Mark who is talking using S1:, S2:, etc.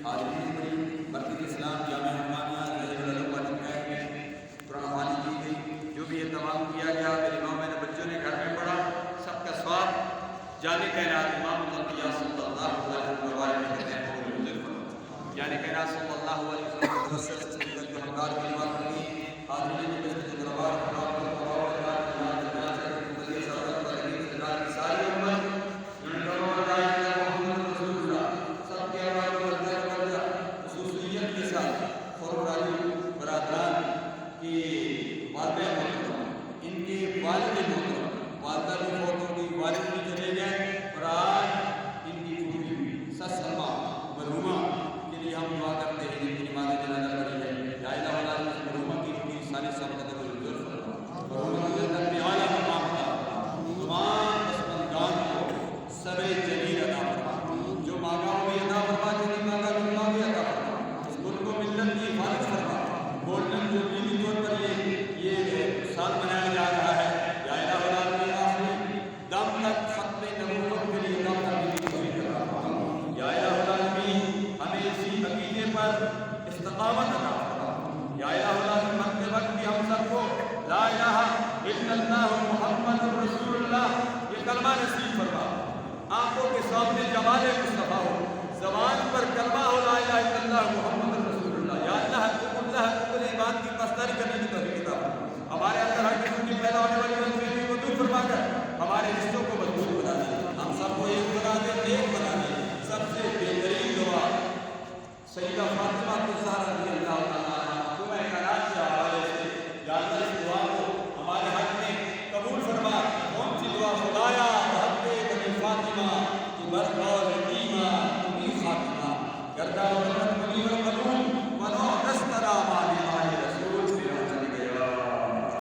S1: حاضرین بڑی مرکز اسلام جامع حمانیہ ظہیر العلوم میں قرآن خوانی کی گئی، جو بھی اہتمام کیا گیا میرے امام نے بچوں نے گھر میں پڑھا، سب کا ثواب جانے کائنات امام الانبیاء صلی اللہ علیہ وسلم کہتے ہیں، یعنی کائنات صلی اللہ علیہ وسلم جو ہمکار کلمات ہوئی حاضرین کے دربار ساری امت خصوصیت کے ساتھ خورمراجی برادران کی والدہ محترم، ان کے والد محترم، والدہ بھی فوت ہو گئی، والد بھی چلے گئے، اور آج ان کی پوری سس سلمہ مرحومہ کے لیے ہم دعا کرتے ہیں جن کی نماز جنازہ پڑھی ہے، یا الہ الا اس مرحومہ کی پوری ساری سبقت کو منظور فرما، مرحومہ کی جنت میں اعلیٰ مقام عطا فرما، تمام پسماندگان کو سر جلیل عطا فرما، جو مانگا وہ بھی عطا فرما، جو نہیں مانگا وہ بھی عطا فرما، اس ملک کو ملت کی حفاظت فرما، گولڈن جوبلی کے طور پر یہ سال منایا جا رہا ہے، یا الہ الا کے آخری دم تک ختم نبوت کے لیے دم تک بھی توفیق عطا فرما، یا الہ الا ہمیں اسی عقیدے پر استقامت عطا فرما، یا الہ الا مرتے وقت بھی ہم سب کو لا الہ الا اللہ محمد رسول اللہ یہ کلمہ نصیب فرما، آنکھوں کے سامنے جمال